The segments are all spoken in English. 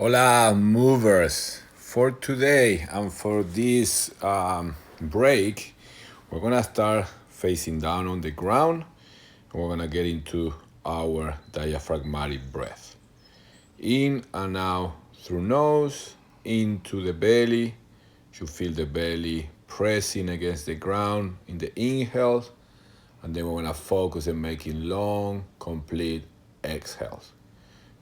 Hola, movers. For today and for this break, we're gonna start facing down on the ground. And we're gonna get into our diaphragmatic breath. In and out through nose, into the belly. You feel the belly pressing against the ground in the inhales, and then we're gonna focus on making long, complete exhales.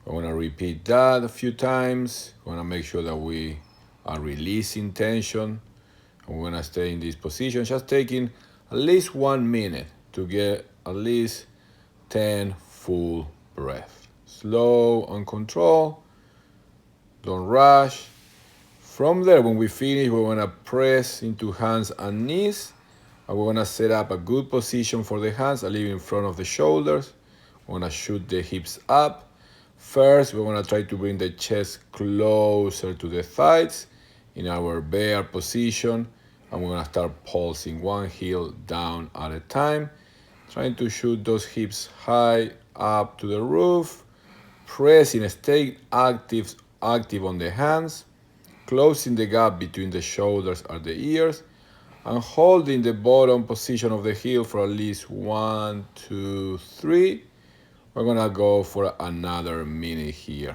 I want to repeat that a few times. I want to make sure that we are releasing tension. And we're going to stay in this position, just taking at least 1 minute to get at least 10 full breaths. Slow and control. Don't rush. From there, when we finish, we're going to press into hands and knees. And we're going to set up a good position for the hands, a little in front of the shoulders. We're going to shoot the hips up. First, we want to try to bring the chest closer to the thighs in our bear position, and we're going to start pulsing one heel down at a time, trying to shoot those hips high up to the roof, pressing, stay active on the hands, closing the gap between the shoulders and the ears, and holding the bottom position of the heel for at least 1, 2, 3. We're gonna go for another minute here.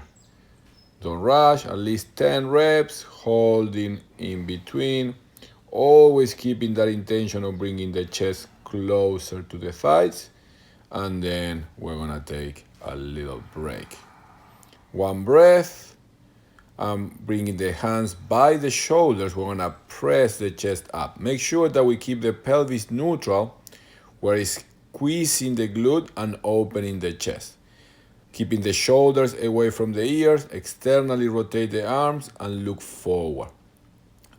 Don't rush, at least 10 reps, holding in between, always keeping that intention of bringing the chest closer to the thighs, and then we're gonna take a little break. One breath, bringing the hands by the shoulders, we're gonna press the chest up. Make sure that we keep the pelvis neutral, where it's squeezing the glute and opening the chest. Keeping the shoulders away from the ears, externally rotate the arms and look forward.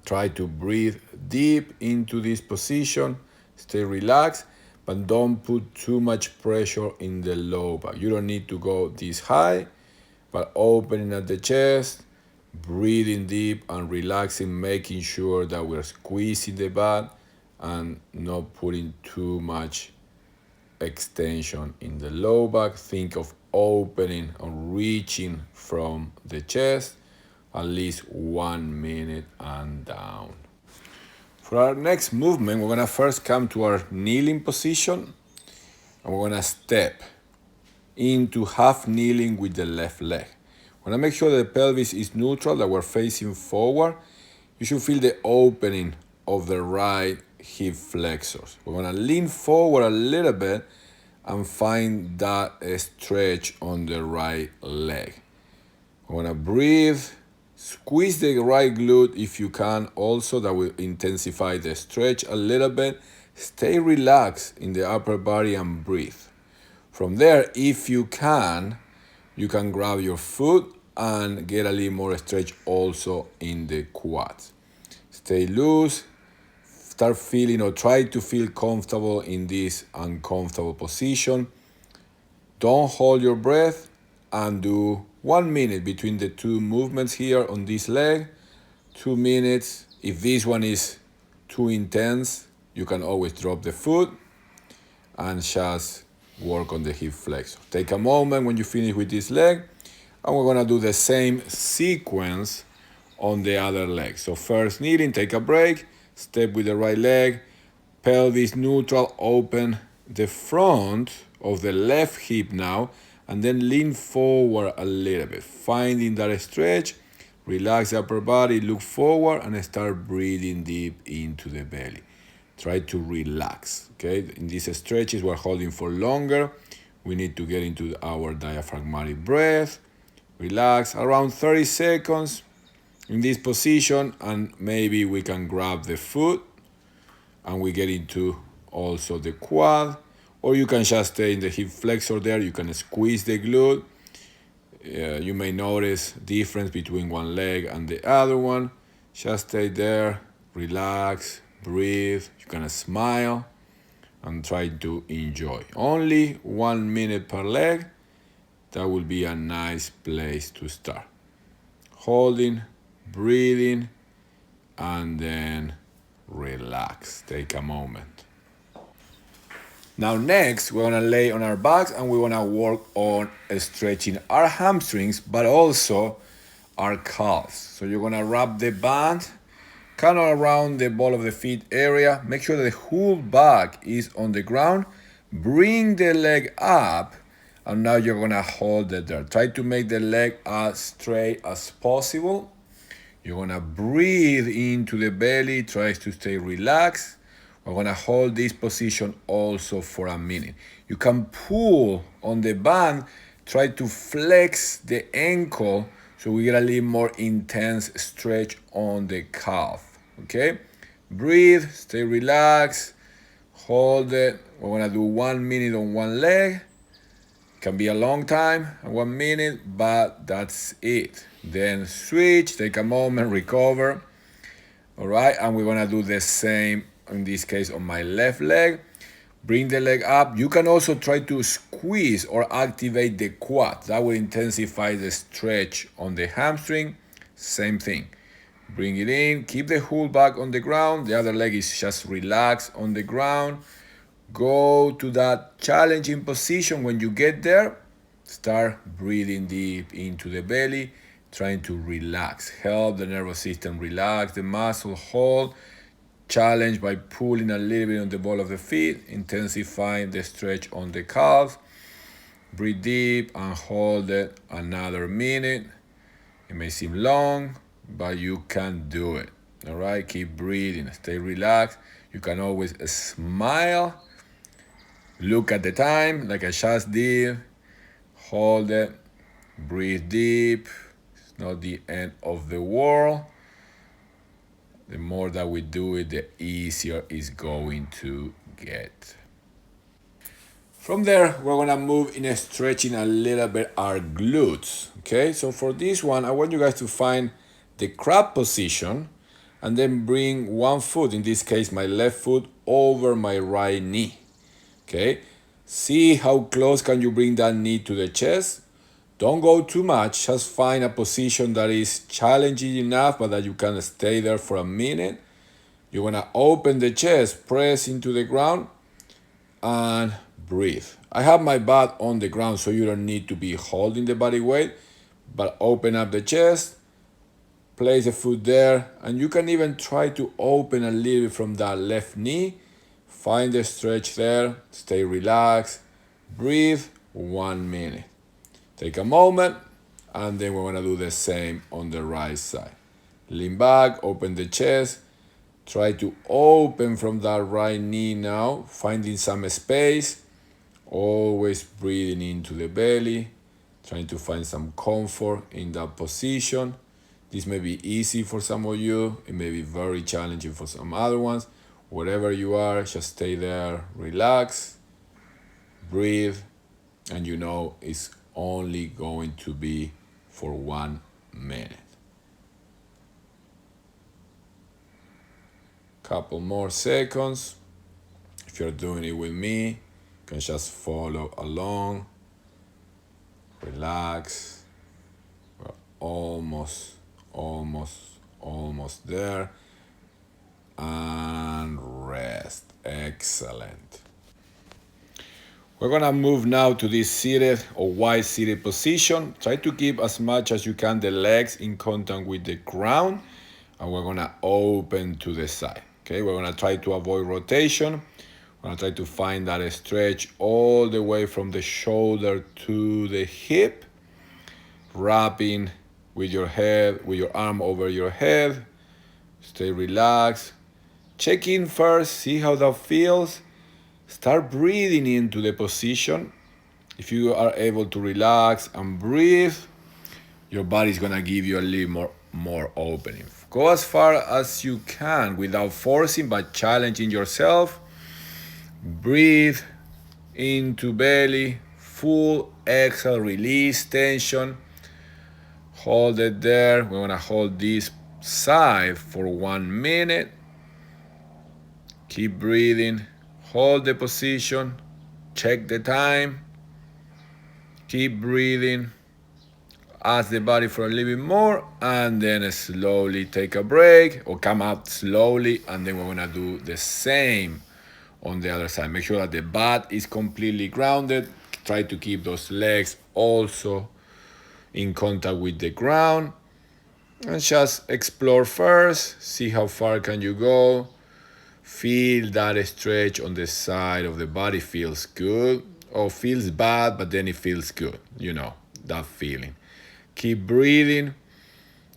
Try to breathe deep into this position. Stay relaxed, but don't put too much pressure in the low back. You don't need to go this high, but opening at the chest, breathing deep and relaxing, making sure that we're squeezing the back and not putting too much extension in the low back. Think of opening or reaching from the chest, at least 1 minute and down. For our next movement, we're gonna first come to our kneeling position, and we're gonna step into half kneeling with the left leg. We're gonna make sure the pelvis is neutral, that we're facing forward. You should feel the opening of the right hip flexors. We're gonna lean forward a little bit and find that stretch on the right leg. We're gonna breathe, squeeze the right glute if you can, also that will intensify the stretch a little bit. Stay relaxed in the upper body and breathe. From there, if you can grab your foot and get a little more stretch also in the quads. Stay loose, start feeling or try to feel comfortable in this uncomfortable position. Don't hold your breath and do 1 minute between the two movements here on this leg. 2 minutes. If this one is too intense, you can always drop the foot and just work on the hip flexor. Take a moment when you finish with this leg, and we're gonna do the same sequence on the other leg. So first kneeling, take a break, step with the right leg, pelvis neutral, open the front of the left hip now, and then lean forward a little bit, finding that stretch. Relax the upper body, look forward, and start breathing deep into the belly. Try to relax, okay? In these stretches, we're holding for longer. We need to get into our diaphragmatic breath. Relax around 30 seconds in this position, and maybe we can grab the foot and we get into also the quad, or you can just stay in the hip flexor there. You can squeeze the glute. You may notice difference between one leg and the other one. Just stay there, relax, breathe. You can smile and try to enjoy. Only 1 minute per leg. That will be a nice place to start. Holding, breathing, and then relax. Take a moment. Now next, we're gonna lay on our backs and we wanna work on stretching our hamstrings, but also our calves. So you're gonna wrap the band kind of around the ball of the feet area. Make sure the whole back is on the ground. Bring the leg up, and now you're gonna hold it there. Try to make the leg as straight as possible. You're gonna breathe into the belly, try to stay relaxed. We're gonna hold this position also for a minute. You can pull on the band, try to flex the ankle so we get a little more intense stretch on the calf. Okay? Breathe, stay relaxed, hold it. We're gonna do 1 minute on one leg. Can be a long time, 1 minute, but that's it. Then switch, take a moment, recover. All right, and we're gonna do the same in this case on my left leg. Bring the leg up. You can also try to squeeze or activate the quad. That will intensify the stretch on the hamstring. Same thing. Bring it in, keep the whole back on the ground. The other leg is just relaxed on the ground. Go to that challenging position. When you get there, start breathing deep into the belly, trying to relax. Help the nervous system relax, the muscle hold. Challenge by pulling a little bit on the ball of the feet, intensifying the stretch on the calves. Breathe deep and hold it another minute. It may seem long, but you can do it. All right, keep breathing, stay relaxed. You can always smile. Look at the time, like I just did. Hold it. Breathe deep. It's not the end of the world. The more that we do it, the easier it's going to get. From there, we're gonna move in stretching a little bit our glutes. Okay, so for this one, I want you guys to find the crab position and then bring one foot, in this case my left foot, over my right knee. Okay, see how close can you bring that knee to the chest. Don't go too much, just find a position that is challenging enough but that you can stay there for a minute. You're gonna open the chest, press into the ground, and breathe. I have my butt on the ground so you don't need to be holding the body weight, but open up the chest, place the foot there, and you can even try to open a little bit from that left knee. Find the stretch there, stay relaxed, breathe 1 minute. Take a moment, and then we're gonna do the same on the right side. Lean back, open the chest, try to open from that right knee now, finding some space, always breathing into the belly, trying to find some comfort in that position. This may be easy for some of you, it may be very challenging for some other ones. Wherever you are, just stay there, relax, breathe, and you know it's only going to be for 1 minute. Couple more seconds. If you're doing it with me, you can just follow along. Relax. We're almost there. And rest. Excellent. We're gonna move now to this seated or wide seated position. Try to keep as much as you can the legs in contact with the ground, and we're gonna open to the side. Okay, we're gonna try to avoid rotation. We're gonna try to find that stretch all the way from the shoulder to the hip, wrapping with your head, with your arm over your head. Stay relaxed. Check in first, see how that feels. Start breathing into the position. If you are able to relax and breathe, your body's gonna give you a little more opening. Go as far as you can without forcing, but challenging yourself. Breathe into belly, full exhale, release tension. Hold it there. We're gonna hold this side for 1 minute. Keep breathing. Hold the position. Check the time. Keep breathing. Ask the body for a little bit more, and then slowly take a break or come out slowly, and then we're gonna do the same on the other side. Make sure that the butt is completely grounded. Try to keep those legs also in contact with the ground. And just explore first, see how far can you go. Feel that stretch on the side of the body feels good or feels bad, but then it feels good. You know, that feeling. Keep breathing.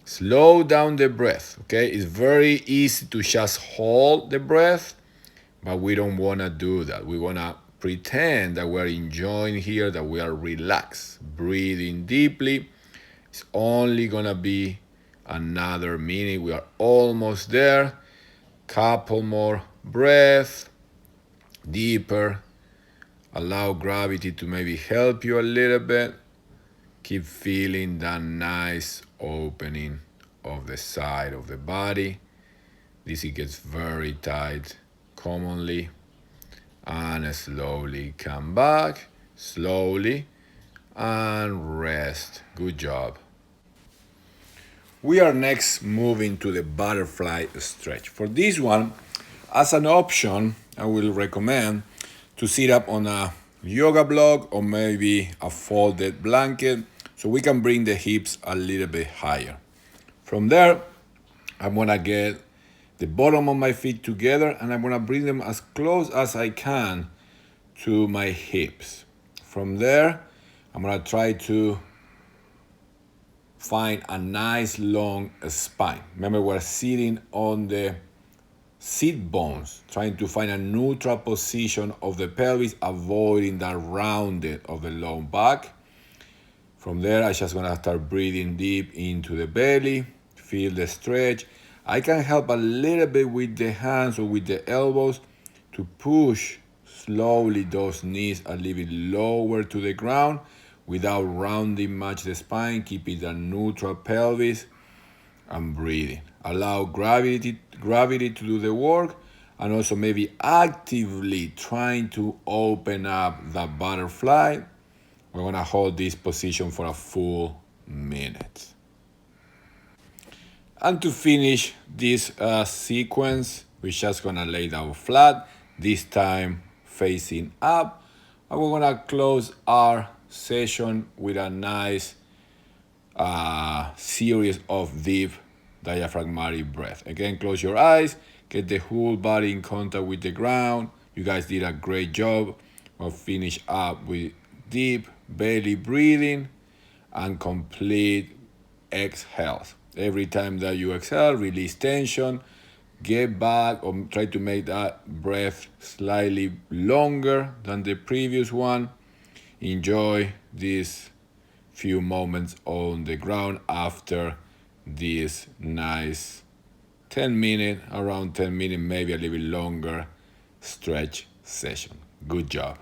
Slow down the breath, okay? It's very easy to just hold the breath, but we don't want to do that. We want to pretend that we're enjoying here, that we are relaxed. Breathing deeply. It's only going to be another minute. We are almost there. Couple more breaths, deeper. Allow gravity to maybe help you a little bit. Keep feeling that nice opening of the side of the body. This it gets very tight commonly. And slowly come back, slowly, and rest. Good job. We are next moving to the butterfly stretch. For this one, as an option, I will recommend to sit up on a yoga block or maybe a folded blanket so we can bring the hips a little bit higher. From there, I'm gonna get the bottom of my feet together and I'm gonna bring them as close as I can to my hips. From there, I'm gonna try to find a nice long spine. Remember, we're sitting on the sit bones, trying to find a neutral position of the pelvis, avoiding that rounded of the low back. From there, I just gonna start breathing deep into the belly, feel the stretch. I can help a little bit with the hands or with the elbows to push slowly those knees a little bit lower to the ground without rounding much the spine, keeping the neutral pelvis and breathing. Allow gravity to do the work and also maybe actively trying to open up the butterfly. We're gonna hold this position for a full minute. And to finish this sequence, we're just gonna lay down flat, this time facing up. And we're gonna close our session with a nice series of deep diaphragmatic breath. Again, close your eyes, get the whole body in contact with the ground. You guys did a great job. We'll finish up with deep belly breathing and complete exhales. Every time that you exhale, release tension, get back or try to make that breath slightly longer than the previous one. Enjoy this few moments on the ground after this nice 10 minute, around 10 minutes, maybe a little bit longer stretch session. Good job.